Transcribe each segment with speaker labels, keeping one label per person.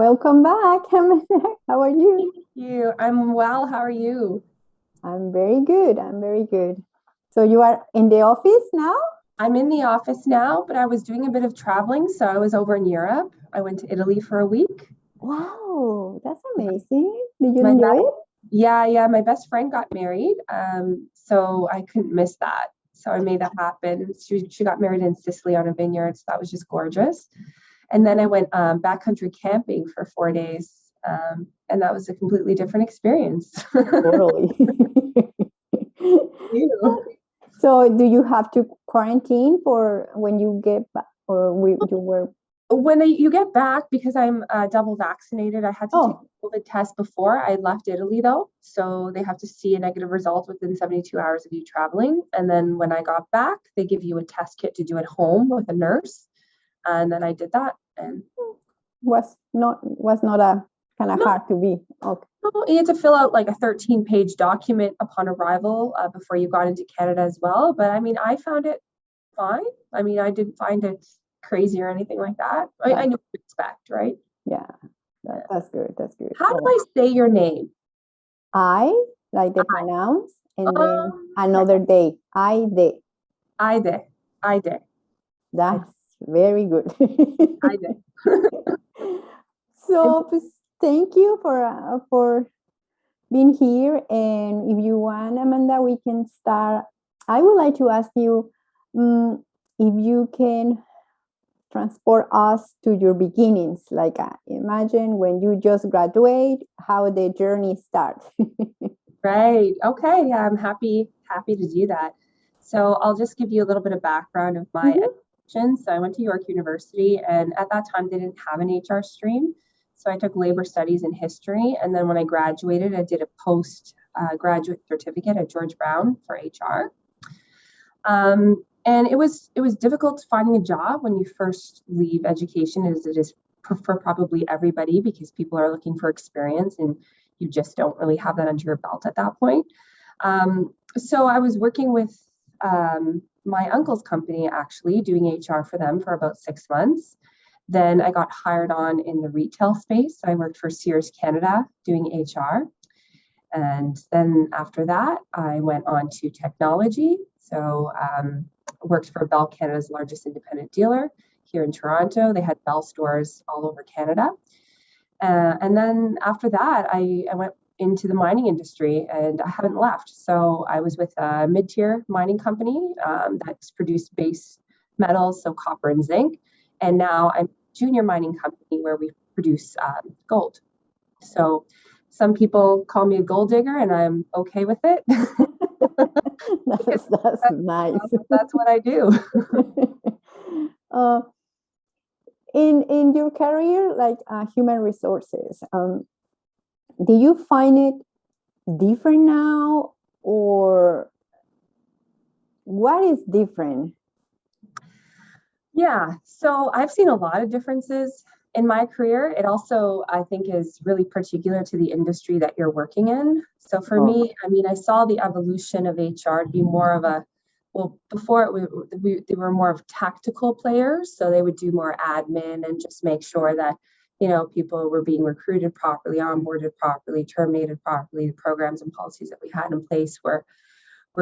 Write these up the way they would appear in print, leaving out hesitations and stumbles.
Speaker 1: Welcome back. How are you?
Speaker 2: Thank you. I'm well. How are you?
Speaker 1: I'm very good. I'm very good. So you are in the office now?
Speaker 2: I'm in the office now, but I was doing a bit of traveling. So I was over in Europe. I went to Italy for a week.
Speaker 1: Wow, that's
Speaker 2: Yeah,
Speaker 1: amazing. Did you
Speaker 2: my
Speaker 1: enjoy
Speaker 2: best,
Speaker 1: it?
Speaker 2: yeah. My best friend got married. So I couldn't miss that. So I made that happen. She got married in Sicily on a vineyard. So that was just gorgeous. And then I went backcountry camping for 4 days. And that was a completely different experience.
Speaker 1: Totally.
Speaker 2: You.
Speaker 1: So do you have to quarantine for when you get back you were
Speaker 2: When you get back, because I'm double vaccinated, I had to take
Speaker 1: oh,
Speaker 2: a COVID test before I left Italy, though. So they have to see a negative result within 72 hours of you traveling. And then when I got back, they give you a test kit to do at home with a nurse. And then I did that. And
Speaker 1: was not a kind of
Speaker 2: no,
Speaker 1: hard to be. Okay.
Speaker 2: no, you had to fill out like a 13-page document upon arrival before you got into Canada as well. But I mean, I found it fine. I mean, I didn't find it crazy or anything like that. I
Speaker 1: That,
Speaker 2: knew what to expect, right?
Speaker 1: yeah,
Speaker 2: Yeah.
Speaker 1: that's good. That's good.
Speaker 2: How do
Speaker 1: Oh.
Speaker 2: I say your name?
Speaker 1: I like the pronounce and then
Speaker 2: Okay.
Speaker 1: another day. I day.
Speaker 2: Ide. Ide. I
Speaker 1: That's very good.
Speaker 2: Ide. And
Speaker 1: So, pues, thank you for being here. And if you want, Amanda, we can start. I would like to ask you if you can transport us to your beginnings. Like, imagine when you just graduate, how the journey starts.
Speaker 2: right. Okay. Yeah, I'm happy to do that. So I'll just give you a little bit of background of my
Speaker 1: Mhm.
Speaker 2: education. So I went to York University, and at that time they didn't have an HR stream. So I took labor studies and history, and then when I graduated, I did a post graduate certificate at George Brown for HR. And it was difficult finding a job when you first leave education, as it is for probably everybody, because people are looking for experience and you just don't really have that under your belt at that point. So I was working with my uncle's company, actually doing HR for them for about 6 months. Then I got hired on in the retail space. I worked for Sears Canada doing HR. And then after that, I went on to technology. So worked for Bell Canada's largest independent dealer here in Toronto. They had Bell stores all over Canada. And then after that, I went into the mining industry and I haven't left. So I was with a mid-tier mining company that's produced base metals, so copper and zinc. And now I'm a junior mining company where we produce gold. So some people call me a gold digger and I'm okay with it.
Speaker 1: That's nice.
Speaker 2: That's what I do.
Speaker 1: uh, in your career, like human resources, do you find it different now, or what is different?
Speaker 2: Yeah, so I've seen a lot of differences in my career. It also, I think, is really particular to the industry that you're working in. So for
Speaker 1: Oh,
Speaker 2: me, I mean, I saw the evolution of HR to be more of a, well, before they were more of tactical players. So they would do more admin and just make sure that, people were being recruited properly, onboarded properly, terminated properly. The programs and policies that we had in place were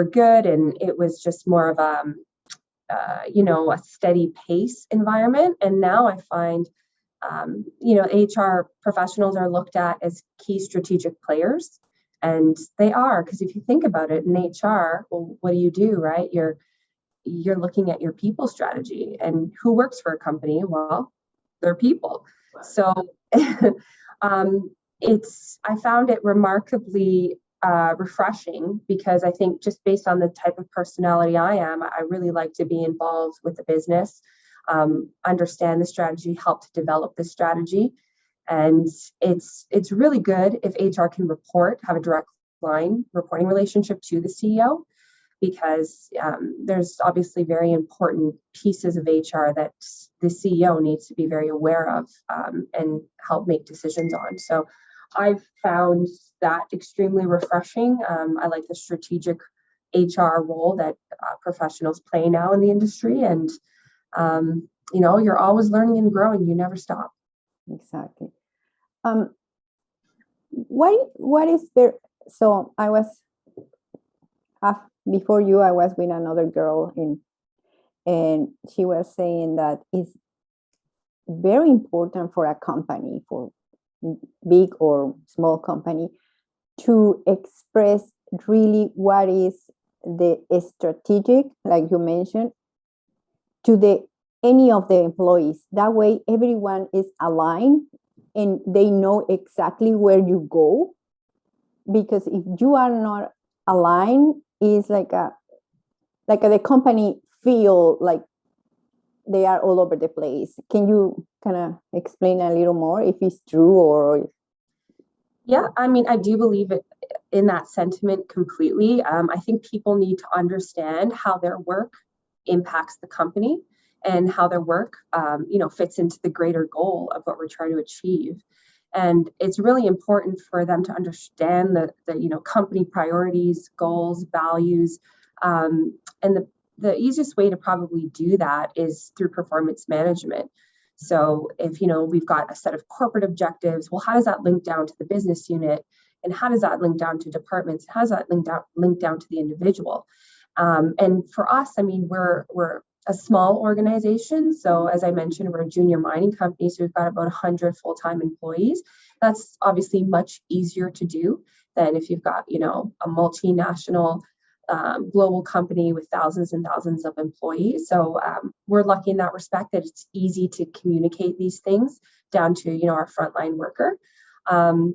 Speaker 2: good. And it was just more of a steady pace environment. And now I find, HR professionals are looked at as key strategic players. And they are, because if you think about it in HR, well, what do, right? You're looking at your people strategy and who works for a company. Well, they're people. So I found it remarkably refreshing, because I think, just based on the type of personality I am, I really like to be involved with the business, understand the strategy, help to develop the strategy. And it's really good if HR can have a direct line reporting relationship to the CEO, because there's obviously very important pieces of HR that the CEO needs to be very aware of, and help make decisions on. So I've found that extremely refreshing. I like the strategic HR role that professionals play now in the industry. And you're always learning and growing. You never stop.
Speaker 1: exactly. Um, what is there? So I was before you. I was with another girl and she was saying that it's very important for a company, for big or small company, to express really what is the strategic, like you mentioned, to the any of the employees. That way everyone is aligned and they know exactly where you go. Because if you are not aligned, it's the company feel like they are all over the place. Can you kind of explain a little more if it's true or?
Speaker 2: Yeah, I mean, I do believe it in that sentiment completely. I think people need to understand how their work impacts the company and how their work, fits into the greater goal of what we're trying to achieve. And it's really important for them to understand the company priorities, goals, values, and the easiest way to probably do that is through performance management. So if we've got a set of corporate objectives, well, how does that link down to the business unit, and how does that link down to departments? How does that link down to the individual? And for us, I mean, we're a small organization. So as I mentioned, we're a junior mining company. So we've got about 100 full-time employees. That's obviously much easier to do than if you've got, a multinational global company with thousands and thousands of employees. So we're lucky in that respect that it's easy to communicate these things down to, our frontline worker. And,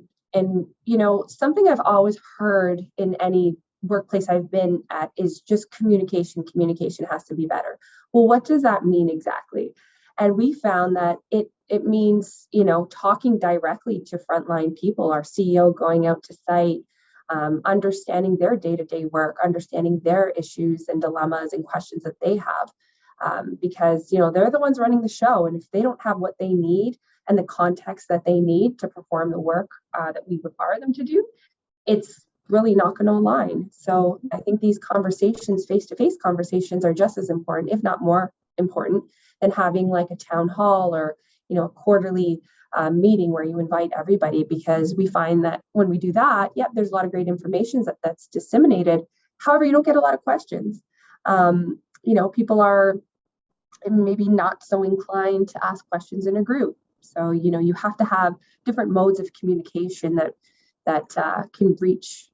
Speaker 2: something I've always heard in any workplace I've been at is just communication. Communication has to be better. Well, what does that mean exactly? And we found that it means, talking directly to frontline people, our CEO going out to site, understanding their day-to-day work, understanding their issues and dilemmas and questions that they have. Because, they're the ones running the show. And if they don't have what they need and the context that they need to perform the work that we require them to do, it's really not going to align. So I think these conversations, face-to-face conversations, are just as important, if not more important, than having like a town hall or, a quarterly meeting where you invite everybody, because we find that when we do that, there's a lot of great information that's disseminated. However, you don't get a lot of questions. People are maybe not so inclined to ask questions in a group. So, you have to have different modes of communication that can reach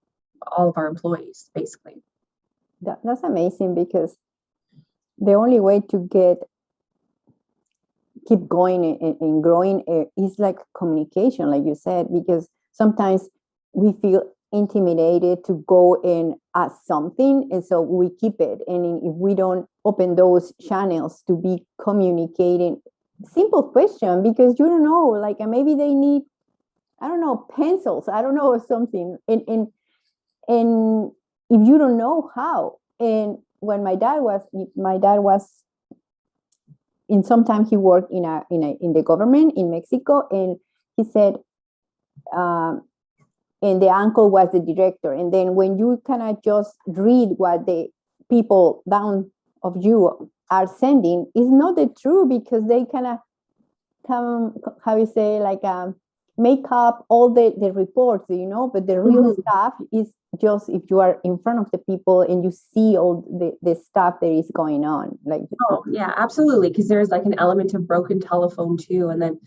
Speaker 2: all of our employees, basically.
Speaker 1: That's amazing, because the only way to keep going and growing is like communication, like you said, because sometimes we feel intimidated to go and ask something, and so we keep it. And if we don't open those channels to be communicating simple question, because you don't know, like maybe they need, I don't know, pencils, I don't know, or something, and if you don't know how. And when my dad was in some time, he worked in the government in Mexico, and he said, and the uncle was the director. And then when you kind of just read what the people down of you are sending, is not the truth, because they kind of come, how you say, like make up all the reports, but the real stuff is just if you are in front of the people and you see all the stuff that is going on. Like,
Speaker 2: oh yeah, absolutely, because there's like an element of broken telephone too, and then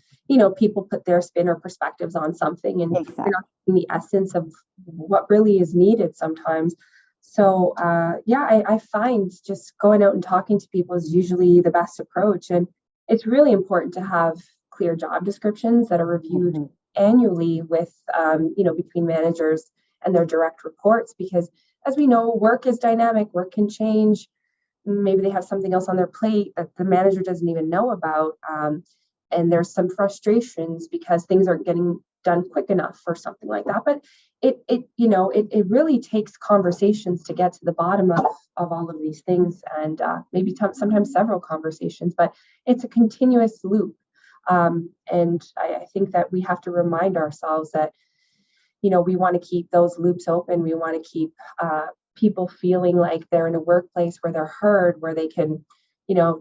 Speaker 2: people put their spin or perspectives on something, and
Speaker 1: exactly.
Speaker 2: they're not getting the essence of what really is needed sometimes. So I find just going out and talking to people is usually the best approach. And it's really important to have clear job descriptions that are reviewed annually with between managers and their direct reports, because as we know, work is dynamic, work can change. Maybe they have something else on their plate that the manager doesn't even know about, and there's some frustrations because things aren't getting done quick enough or something like that. But it really takes conversations to get to the bottom of all of these things, and maybe sometimes several conversations, but it's a continuous loop. And I think that we have to remind ourselves that we want to keep those loops open. We want to keep people feeling like they're in a workplace where they're heard, where they can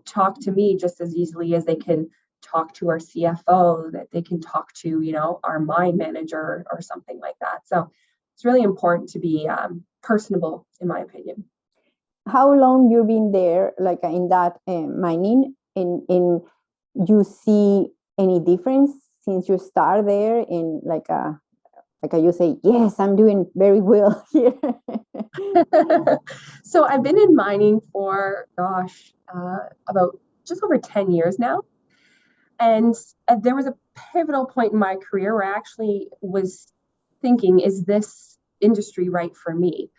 Speaker 2: talk to me just as easily as they can talk to our CFO, that they can talk to, our mine manager or something like that. So it's really important to be personable, in my opinion.
Speaker 1: How long you been there, like in that mining, in you see any difference since you start there in like you say, yes, I'm doing very well here.
Speaker 2: So I've been in mining for, about just over 10 years now. And there was a pivotal point in my career where I actually was thinking, is this industry right for me?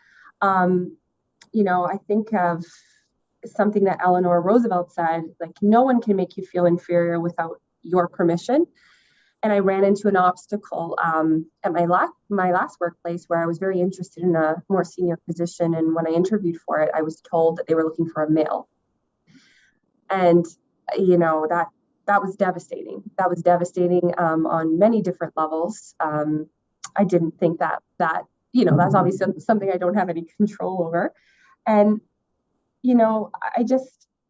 Speaker 2: I think of something that Eleanor Roosevelt said, like, no one can make you feel inferior without your permission. And I ran into an obstacle at my last workplace where I was very interested in a more senior position. And when I interviewed for it, I was told that they were looking for a male. And, that was devastating. That was devastating on many different levels. I didn't think that, that's obviously something I don't have any control over. And,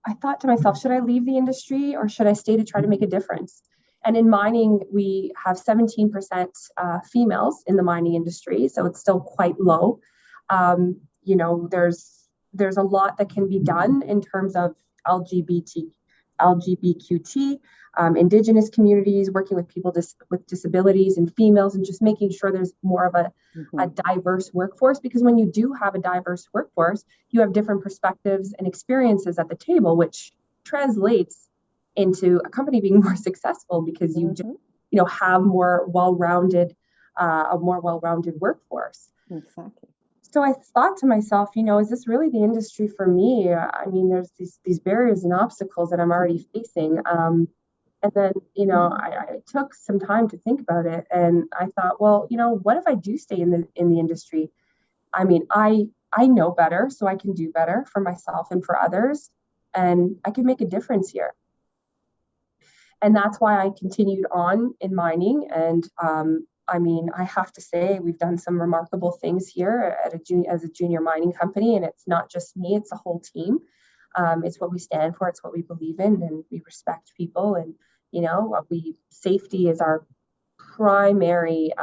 Speaker 2: I thought to myself, should I leave the industry or should I stay to try to make a difference? And in mining, we have 17% females in the mining industry, so it's still quite low. There's a lot that can be done in terms of LGBTQT, Indigenous communities, working with people with disabilities and females, and just making sure there's more of a diverse workforce. Because when you do have a diverse workforce, you have different perspectives and experiences at the table, which translates into a company being more successful because you just, have a more well-rounded workforce.
Speaker 1: Exactly.
Speaker 2: So I thought to myself, is this really the industry for me? I mean, there's these barriers and obstacles that I'm already facing. And then, I took some time to think about it, and I thought, well, what if I do stay in the industry? I mean, I know better, so I can do better for myself and for others, and I can make a difference here. And that's why I continued on in mining. And I have to say, we've done some remarkable things here as a junior mining company. And it's not just me, it's a whole team. It's what we stand for, it's what we believe in, and we respect people. And, safety is our primary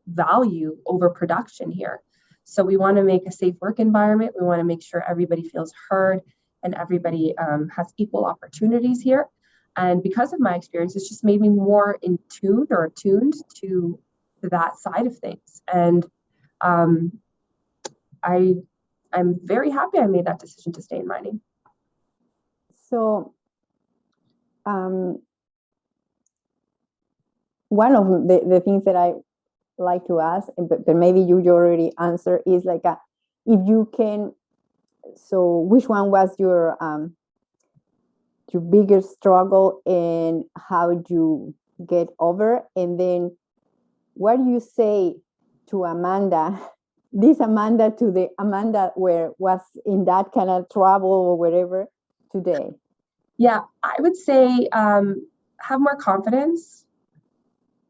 Speaker 2: value over production here. So we want to make a safe work environment. We want to make sure everybody feels heard and everybody has equal opportunities here. And because of my experience, it's just made me more attuned to that side of things. And I'm very happy I made that decision to stay in mining.
Speaker 1: So one of the things that I like to ask, but maybe you already answer, is like if you can. So which one was your biggest struggle and how you get over? And then what do you say to Amanda, this Amanda, to the Amanda where was in that kind of trouble or whatever today?
Speaker 2: Yeah, I would say have more confidence.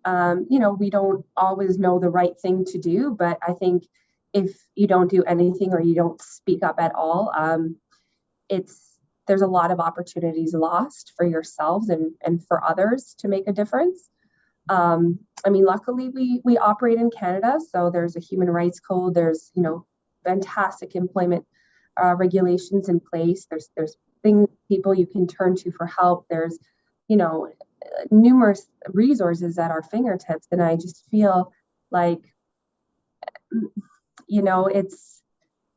Speaker 2: We don't always know the right thing to do, but I think if you don't do anything or you don't speak up at all, there's a lot of opportunities lost for yourselves and for others to make a difference. Luckily we operate in Canada, so there's a human rights code. There's, fantastic employment regulations in place. There's things, people you can turn to for help. There's, numerous resources at our fingertips. And I just feel like, it's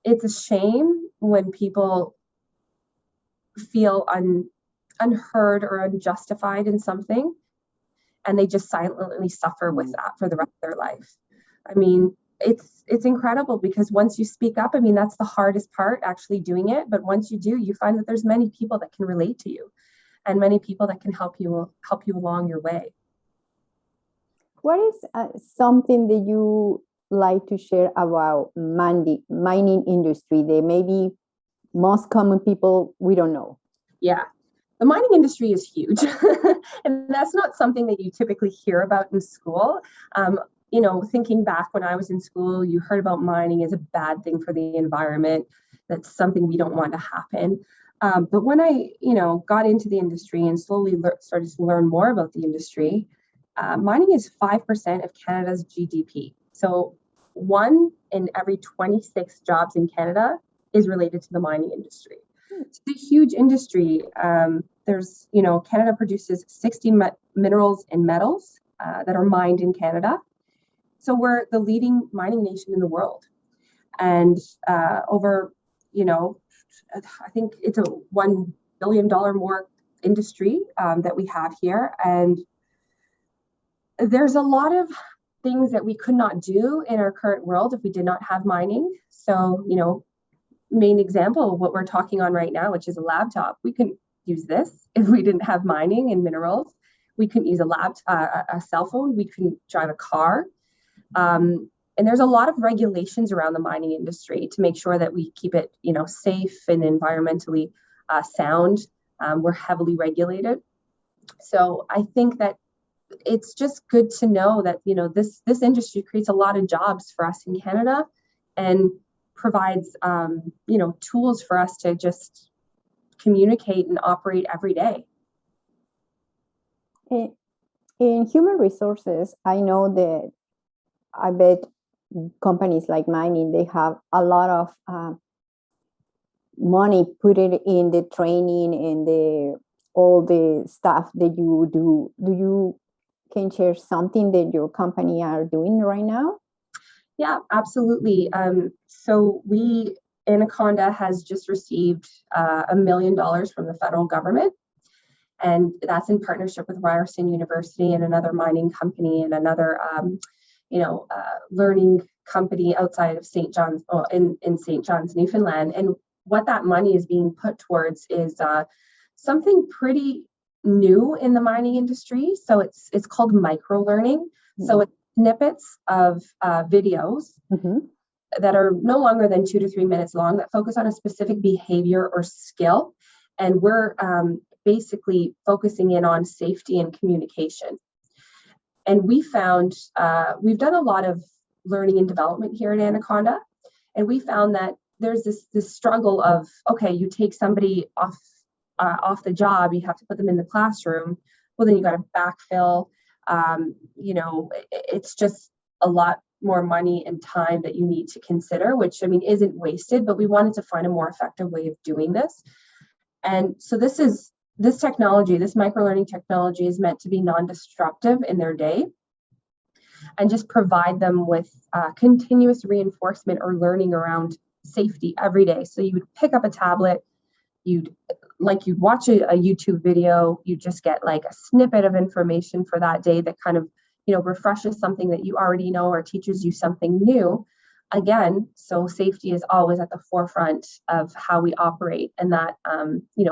Speaker 2: a shame when people feel unheard or unjustified in something, and they just silently suffer with that for the rest of their life. I mean, it's incredible because once you speak up, that's the hardest part, actually doing it. But once you do, you find that there's many people that can relate to you and many people that can help you along your way.
Speaker 1: What is something that you like to share about mining industry? They maybe most common people we don't know.
Speaker 2: Yeah, the mining industry is huge, and that's not something that you typically hear about in school. Thinking back when I was in school, you heard about mining as a bad thing for the environment. That's something we don't want to happen. But when I, got into the industry and slowly started to learn more about the industry, mining is 5% of Canada's GDP. So 1 in every 26 jobs in Canada is related to the mining industry. It's a huge industry. Canada produces 60 minerals and metals that are mined in Canada. So we're the leading mining nation in the world. And over, I think it's a $1 billion more industry that we have here. And there's a lot of things that we could not do in our current world if we did not have mining. So, main example of what we're talking on right now, which is a laptop. We couldn't use this if we didn't have mining and minerals. We couldn't use a cell phone. We couldn't drive a car. And there's a lot of regulations around the mining industry to make sure that we keep it, safe and environmentally sound. We're heavily regulated. So I think that it's just good to know that, this industry creates a lot of jobs for us in Canada and provides, tools for us to just communicate and operate every day.
Speaker 1: In human resources, I know that I bet companies like mining, they have a lot of money put it in the training and all the stuff that you do. Do you can share something that your company are doing right now?
Speaker 2: Yeah, absolutely. So Anaconda has just received $1 million from the federal government. And that's in partnership with Ryerson University and another mining company and another, learning company outside of St. John's, in St. John's, Newfoundland. And what that money is being put towards is something pretty new in the mining industry. So it's called micro learning. Mm-hmm. So it's snippets of videos mm-hmm. that are no longer than 2 to 3 minutes long that focus on a specific behavior or skill. And we're basically focusing in on safety and communication. And we found, we've done a lot of learning and development here at Anaconda. And we found that there's this struggle of, okay, you take somebody off the job, you have to put them in the classroom. Well, then you got to backfill. It's just a lot more money and time that you need to consider, which isn't wasted, but we wanted to find a more effective way of doing this. And so this technology, this microlearning technology, is meant to be non-destructive in their day and just provide them with continuous reinforcement or learning around safety every day. So you would pick up a tablet, you'd watch a YouTube video, you just get like a snippet of information for that day that kind of, refreshes something that you already know or teaches you something new. Again, so safety is always at the forefront of how we operate, and that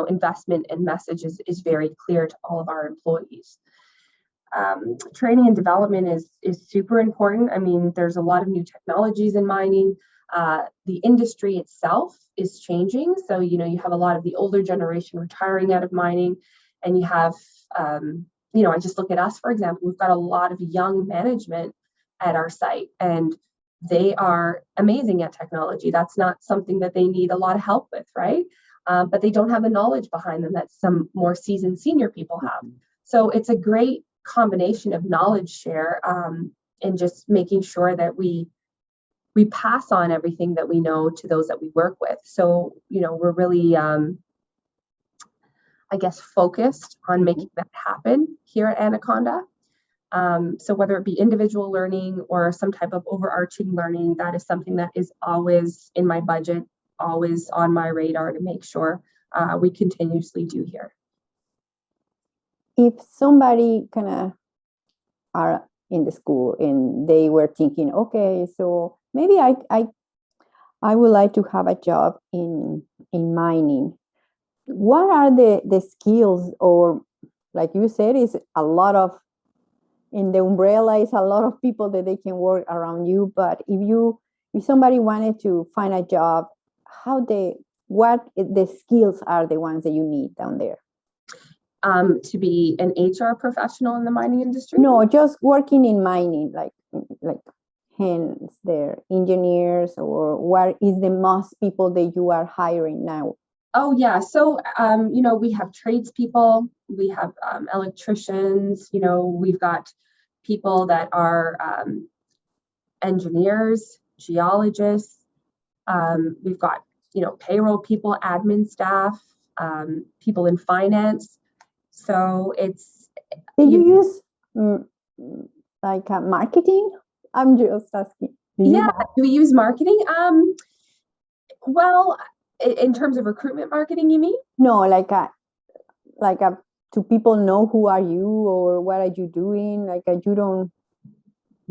Speaker 2: investment and message is very clear to all of our employees. Training and development is super important. There's a lot of new technologies in mining. The industry itself is changing. So, you have a lot of the older generation retiring out of mining, and you have, I just look at us, for example, we've got a lot of young management at our site, and they are amazing at technology. That's not something that they need a lot of help with, right? But they don't have the knowledge behind them that some more seasoned senior people have. So it's a great combination of knowledge share and just making sure that we pass on everything that we know to those that we work with. So, we're really, focused on making that happen here at Anaconda. So whether it be individual learning or some type of overarching learning, that is something that is always in my budget, always on my radar to make sure we continuously do here.
Speaker 1: If somebody kind of are in the school and they were thinking, okay, so maybe I would like to have a job in mining. What are the skills, or like you said, is a lot of, in the umbrella is a lot of people that they can work around you. But if somebody wanted to find a job, what the skills are the ones that you need down there?
Speaker 2: To be an HR professional in the mining industry?
Speaker 1: No, just working in mining, like hence their engineers, or what is the most people that you are hiring now?
Speaker 2: Oh yeah. So, we have tradespeople, we have electricians, we've got people that are engineers, geologists. We've got, payroll people, admin staff, people in finance. So it's,
Speaker 1: Did you
Speaker 2: you,
Speaker 1: use mm, like marketing? I'm just asking. Do you
Speaker 2: yeah,
Speaker 1: have
Speaker 2: do we use marketing? Well, in terms of recruitment marketing, you mean?
Speaker 1: no like a do people know who are you or what are you doing? Like you don't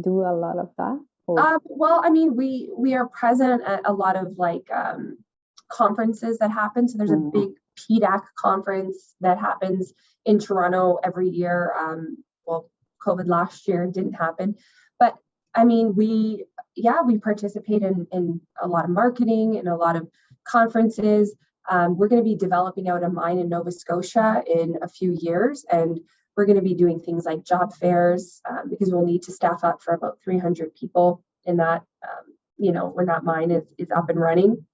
Speaker 1: do a lot of that? Or
Speaker 2: Well, I mean, we are present at a lot of like conferences that happen. So there's a
Speaker 1: Mhm.
Speaker 2: big PDAC conference that happens in Toronto every year. Well, COVID last year didn't happen, but I mean, we participate in a lot of marketing and a lot of conferences. We're going to be developing out a mine in Nova Scotia in a few years, and we're going to be doing things like job fairs because we'll need to staff up for about 300 people in that, when that mine is up and running.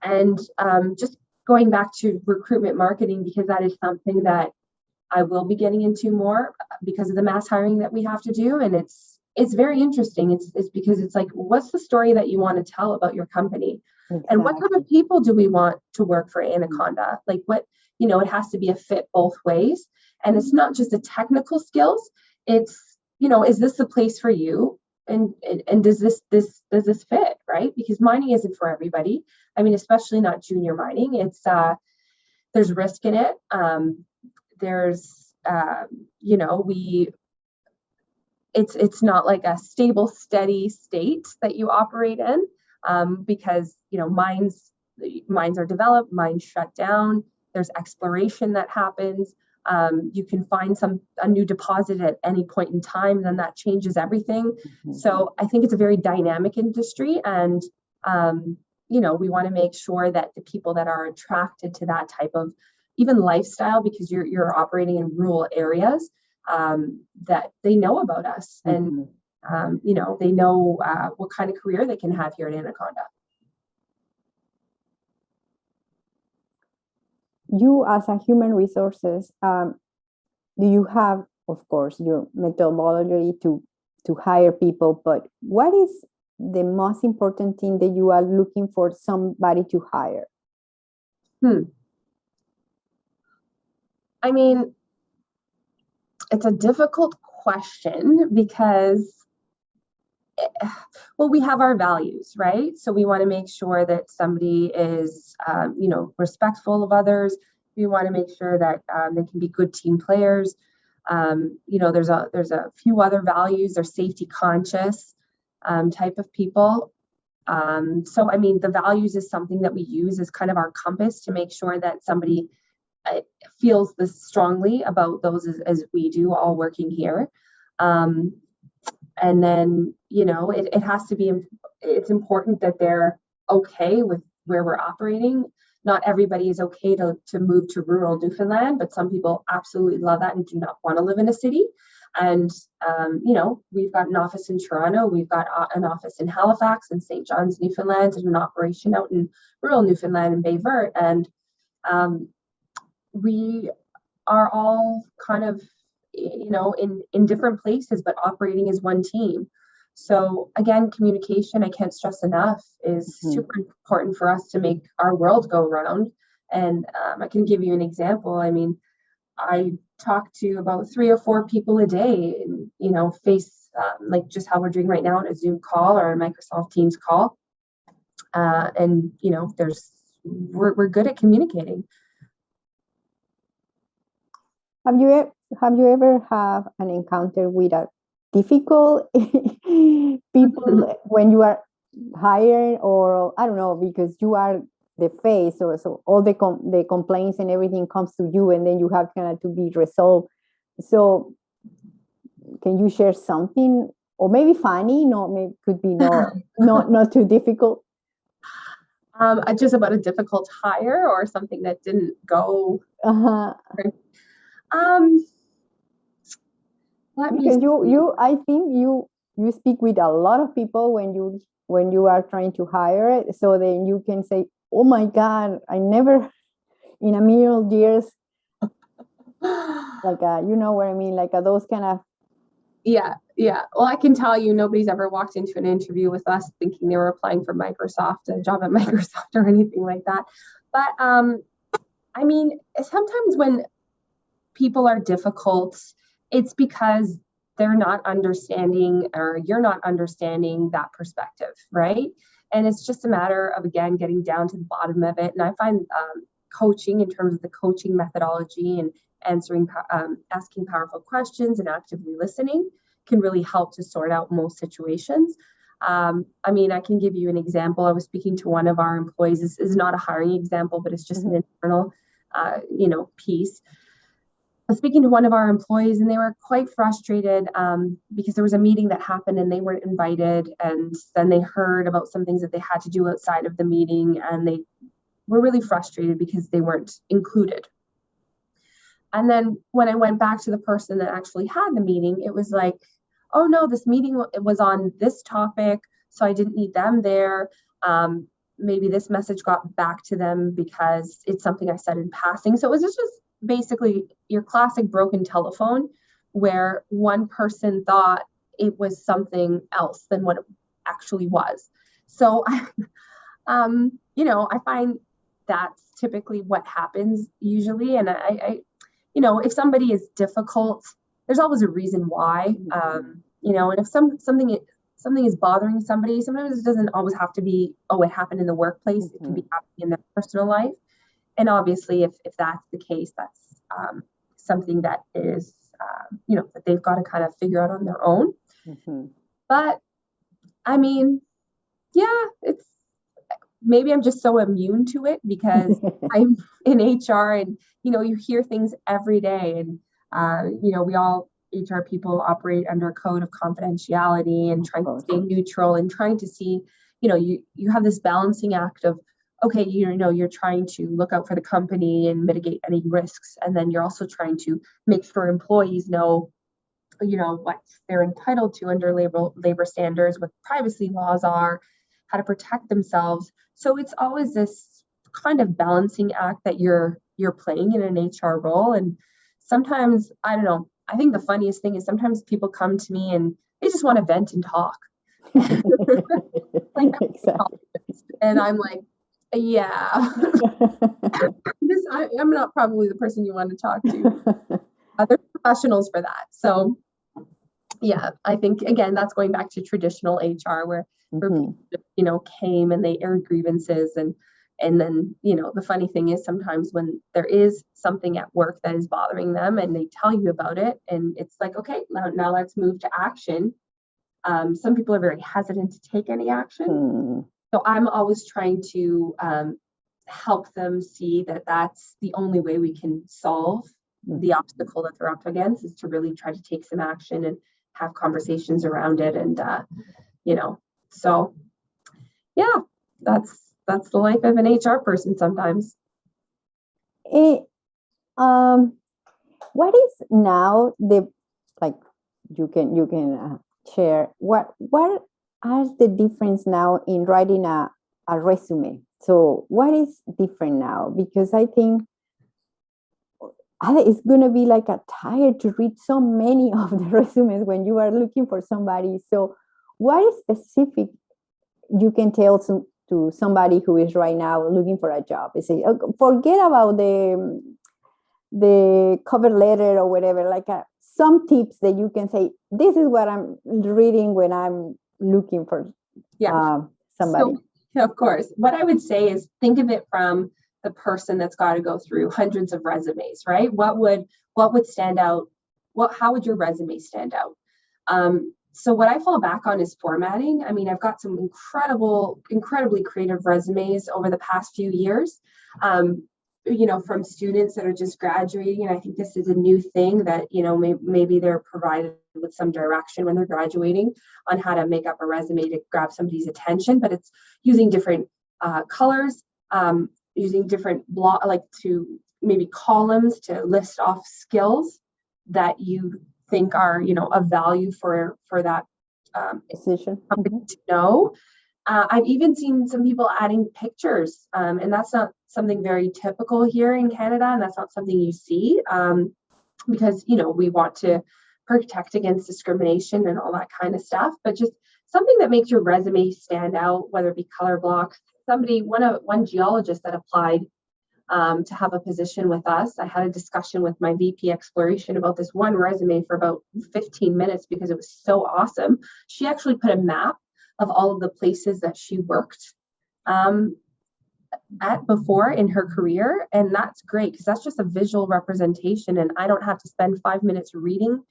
Speaker 2: And just going back to recruitment marketing, because that is something that I will be getting into more because of the mass hiring that we have to do. And it's very interesting. It's because it's like, what's the story that you want to tell about your company? And what type
Speaker 1: Exactly.
Speaker 2: of people do we want to work for Anaconda? Like what, it has to be a fit both ways. And it's not just the technical skills. It's, is this the place for you? And does this fit, right? Because mining isn't for everybody. I mean, especially not junior mining. There's risk in it. There's we it's not like a stable steady state that you operate in, because mines are developed, mines shut down, there's exploration that happens. You can find a new deposit at any point in time, then that changes everything.
Speaker 1: Mhm.
Speaker 2: So I think it's a very dynamic industry, and we want to make sure that the people that are attracted to that type of even lifestyle, because you're operating in rural areas, that they know about us, and
Speaker 1: Mhm.
Speaker 2: they know what kind of career they can have here at Anaconda.
Speaker 1: You as a human resources, do you have, of course, your methodology to hire people, but what is the most important thing that you are looking for somebody to hire?
Speaker 2: Hmm. I mean, it's a difficult question because, well, we have our values, right? So we want to make sure that somebody is, respectful of others. We want to make sure that they can be good team players. There's a few other values. They're safety conscious type of people. So I mean, the values is something that we use as kind of our compass to make sure that somebody uh, feels this strongly about those as we do, all working here. Um, and then it has to be, it's important that they're okay with where we're operating. Not everybody is okay to move to rural Newfoundland, but some people absolutely love that and do not want to live in a city. And we've got an office in Toronto, we've got an office in Halifax and St. John's, Newfoundland, and an operation out in rural Newfoundland and Bay Vert. And um, we are all kind of, in different places, but operating as one team. So again, communication, I can't stress enough, is
Speaker 1: Mhm.
Speaker 2: super important for us to make our world go round. And I can give you an example. I mean, I talk to about 3 or 4 people a day, and face, like just how we're doing right now on a Zoom call or a Microsoft Teams call. And we're good at communicating.
Speaker 1: Have you have you ever have an encounter with a difficult people when you are hired, or I don't know, because you are the face, so all the complaints and everything comes to you, and then you have kind of to be resolved. So can you share something, or maybe funny? No, maybe could be not too difficult.
Speaker 2: Just about a difficult hire or something that didn't go.
Speaker 1: Uh-huh.
Speaker 2: Um, Let me
Speaker 1: Because
Speaker 2: see.
Speaker 1: I think you speak with a lot of people when you are trying to hire it, so then you can say oh my God, I never in a million years, like, you know what I mean? Like those kind of.
Speaker 2: Yeah. Well, I can tell you, nobody's ever walked into an interview with us thinking they were applying for Microsoft, a job at Microsoft or anything like that. But I mean, sometimes when people are difficult, it's because they're not understanding or you're not understanding that perspective, right? And it's just a matter of, again, getting down to the bottom of it. And I find coaching, in terms of the coaching methodology and asking powerful questions and actively listening, can really help to sort out most situations. I mean, I can give you an example. I was speaking to one of our employees. This is not a hiring example, but it's just an internal, piece. I was speaking to one of our employees, and they were quite frustrated because there was a meeting that happened and they weren't invited. And then they heard about some things that they had to do outside of the meeting, and they were really frustrated because they weren't included. And then when I went back to the person that actually had the meeting, it was like, oh no, this meeting was on this topic, so I didn't need them there. Maybe this message got back to them because it's something I said in passing. So it was just basically your classic broken telephone, where one person thought it was something else than what it actually was. So, I find that's typically what happens usually. And I if somebody is difficult, there's always a reason why. And if something is bothering somebody, sometimes it doesn't always have to be, oh, it happened in the workplace. It can be happening in their personal life. And obviously, if that's the case, that's something that is, that they've got to kind of figure out on their own. But I mean, yeah, it's maybe I'm just so immune to it because I'm in HR, and you hear things every day, and we all HR people operate under a code of confidentiality and trying to stay neutral and trying to see, you have this balancing act of, okay, you're trying to look out for the company and mitigate any risks, and then you're also trying to make sure employees know what they're entitled to under labor standards, what privacy laws are, how to protect themselves. So it's always this kind of balancing act that you're playing in an HR role. And sometimes, I don't know, I think the funniest thing is sometimes people come to me and they just want to vent and talk. Like, exactly. And I'm like, yeah, I'm not probably the person you want to talk to. Other professionals for that. So yeah, I think, again, that's going back to traditional HR where people, came and they aired grievances, and then, the funny thing is sometimes when there is something at work that is bothering them and they tell you about it, and it's like, okay, now let's move to action. Some people are very hesitant to take any action. So I'm always trying to help them see that that's the only way we can solve the obstacle that they're up against, is to really try to take some action and have conversations around it. And, so yeah, that's the life of an HR person sometimes.
Speaker 1: What is now you can share what are the difference now in writing a resume? So what is different now? Because I think it's going to be like a tired to read so many of the resumes when you are looking for somebody. So what is specific you can tell to somebody who is right now looking for a job? You say, forget about the cover letter or whatever, like some tips that you can say, this is what I'm reading when I'm looking for somebody.
Speaker 2: So, of course, what I would say is think of it from the person that's got to go through hundreds of resumes, right? What would stand out? How would your resume stand out? So what I fall back on is formatting. I mean, I've got some incredibly creative resumes over the past few years, from students that are just graduating. And I think this is a new thing that, maybe they're provided with some direction when they're graduating on how to make up a resume to grab somebody's attention, but it's using different colors, using different to maybe columns to list off skills that you think are, of value for that
Speaker 1: position
Speaker 2: company to know. I've even seen some people adding pictures, and that's not something very typical here in Canada, and that's not something you see, because, you know, we want to protect against discrimination and all that kind of stuff, but just something that makes your resume stand out, whether it be color block. One geologist that applied to have a position with us. I had a discussion with my VP exploration about this one resume for about 15 minutes because it was so awesome. She actually put a map of all of the places that she worked at before in her career. And that's great because that's just a visual representation. And I don't have to spend 5 minutes reading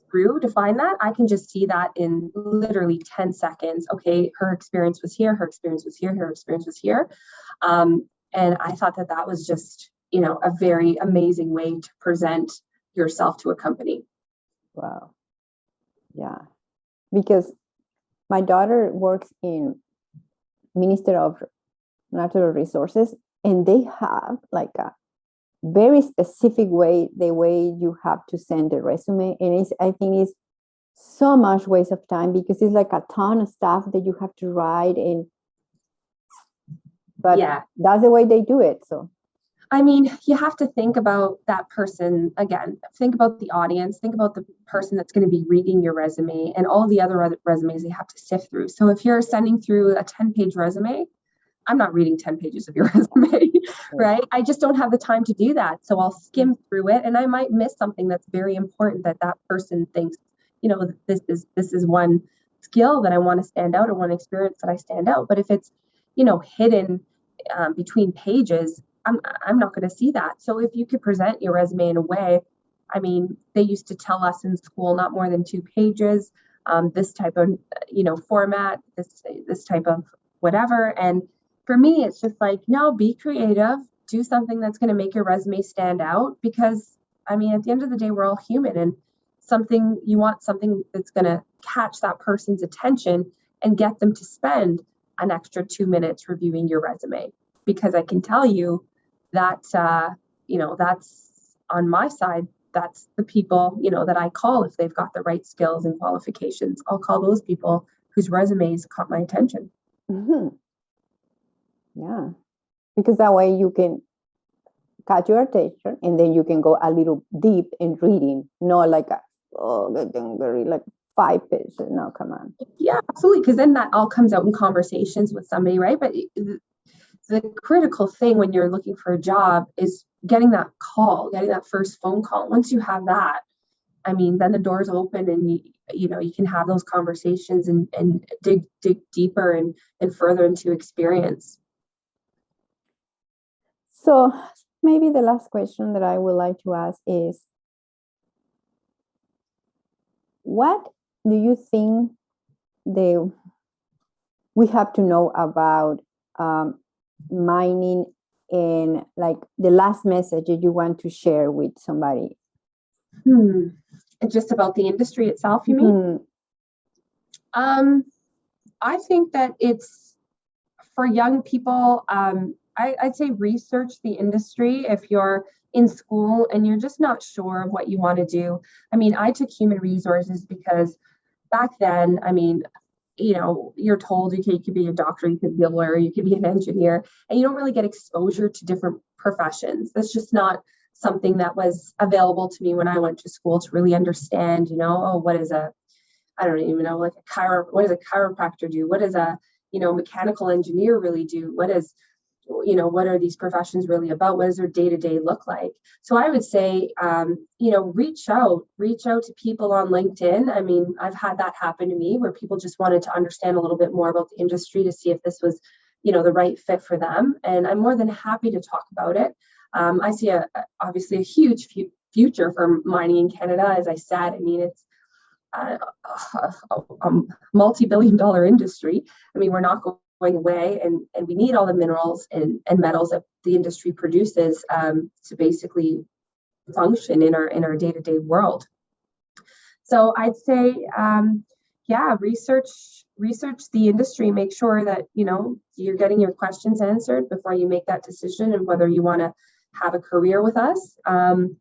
Speaker 2: through to find that. I can just see that in literally 10 seconds. Okay, her experience was here, her experience was here, her experience was here. And I thought that that was just, you know, a very amazing way to present yourself to a company.
Speaker 1: Wow. Yeah. Because my daughter works in Minister of Natural Resources, and they have like a very specific way, the way you have to send the resume. And I think it's so much waste of time because it's like a ton of stuff that you have to write, but yeah, that's the way they do it. So
Speaker 2: I mean, you have to think about that person again, think about the audience, think about the person that's going to be reading your resume and all the other resumes they have to sift through. So if you're sending through a 10-page resume, I'm not reading 10 pages of your resume, right? I just don't have the time to do that. So I'll skim through it and I might miss something that's very important that that person thinks, you know, this is one skill that I want to stand out or one experience that I stand out. But if it's, you know, hidden between pages, I'm not going to see that. So if you could present your resume in a way, I mean, they used to tell us in school, not more than 2 pages, this type of, you know, format, this type of whatever. And for me, it's just like, no, be creative, do something that's going to make your resume stand out. Because I mean, at the end of the day, we're all human, and you want something that's going to catch that person's attention and get them to spend an extra 2 minutes reviewing your resume. Because I can tell you that, you know, that's on my side, that's the people, you know, that I call if they've got the right skills and qualifications. I'll call those people whose resumes caught my attention.
Speaker 1: Mm-hmm. Yeah, because that way you can catch your attention and then you can go a little deep in reading, not like very like 5 pages. No, come on.
Speaker 2: Yeah, absolutely. Because then that all comes out in conversations with somebody, right? But the critical thing when you're looking for a job is getting that call, getting that first phone call. Once you have that, I mean, then the door's open and you know, you can have those conversations and dig deeper and further into experience.
Speaker 1: So maybe the last question that I would like to ask is, what do you think we have to know about mining, and like the last message that you want to share with somebody?
Speaker 2: Just about the industry itself, you mean? I think that it's for young people. I'd say research the industry if you're in school and you're just not sure of what you want to do. I mean, I took human resources because back then, I mean, you know, you're told, okay, you could be a doctor, you could be a lawyer, you could be an engineer, and you don't really get exposure to different professions. That's just not something that was available to me when I went to school to really understand, you know, oh, I don't even know, like what does a chiropractor do? What does a, you know, mechanical engineer really do? What are these professions really about? What does their day-to-day look like? So I would say, you know, reach out to people on LinkedIn. I mean, I've had that happen to me where people just wanted to understand a little bit more about the industry to see if this was, you know, the right fit for them. And I'm more than happy to talk about it. I see obviously a huge future for mining in Canada. As I said, I mean, it's a multi-billion-dollar industry. I mean, we're not going away, and we need all the minerals and metals that the industry produces to basically function in our day-to-day world. So I'd say, yeah, research the industry, make sure that, you know, you're getting your questions answered before you make that decision and whether you want to have a career with us. And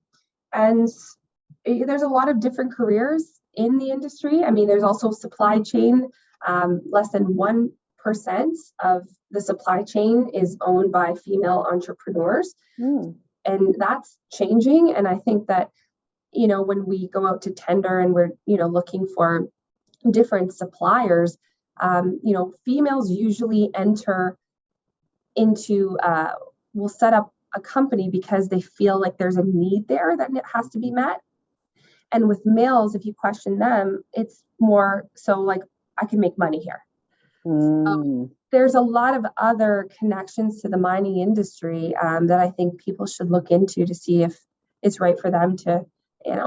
Speaker 2: there's a lot of different careers in the industry. I mean, there's also supply chain. Less than 1% 40% of the supply chain is owned by female entrepreneurs. And that's changing. And I think that, when we go out to tender and we're, looking for different suppliers, females usually enter into, will set up a company because they feel like there's a need there that has to be met. And with males, if you question them, it's more so like, I can make money here. There's a lot of other connections to the mining industry that I think people should look into to see if it's right for them to,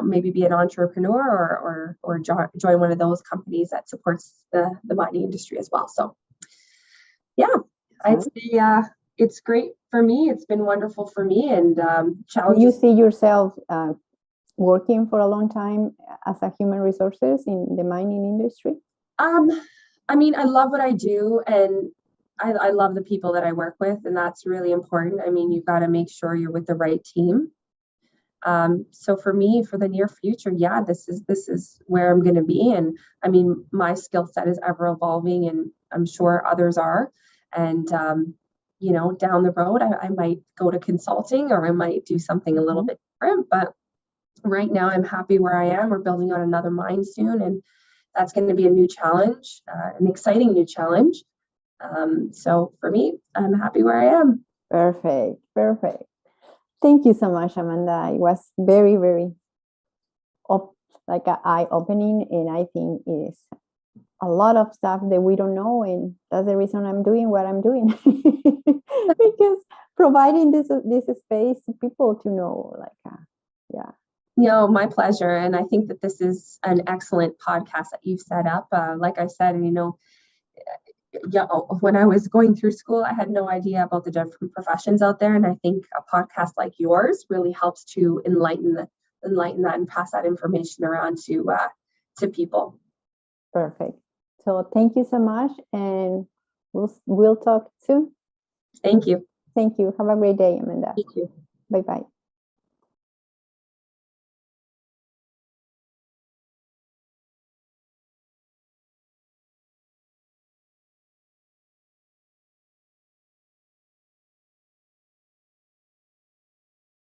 Speaker 2: maybe be an entrepreneur or join one of those companies that supports the mining industry as well. So, yeah, I'd say it's great for me. It's been wonderful for me, and challenges.
Speaker 1: You see yourself working for a long time as a human resources in the mining industry?
Speaker 2: I mean, I love what I do, and I love the people that I work with, and that's really important. I mean, you've got to make sure you're with the right team. So for me, for the near future, yeah, this is where I'm going to be. And I mean, my skill set is ever evolving, and I'm sure others are. And, down the road, I might go to consulting, or I might do something a little bit different. But right now, I'm happy where I am. We're building on another mine soon, and that's going to be a new challenge, an exciting new challenge. So for me, I'm happy where I am.
Speaker 1: Perfect. Thank you so much, Amanda. It was very, very eye-opening, and I think it is a lot of stuff that we don't know, and that's the reason I'm doing what I'm doing. Because providing this space to people to know, yeah.
Speaker 2: My pleasure. And I think that this is an excellent podcast that you've set up. Like I said, when I was going through school, I had no idea about the different professions out there. And I think a podcast like yours really helps to enlighten that and pass that information around to people.
Speaker 1: Perfect. So thank you so much, and we'll talk soon.
Speaker 2: Thank you.
Speaker 1: Thank you. Have a great day, Amanda.
Speaker 2: Thank you.
Speaker 1: Bye-bye.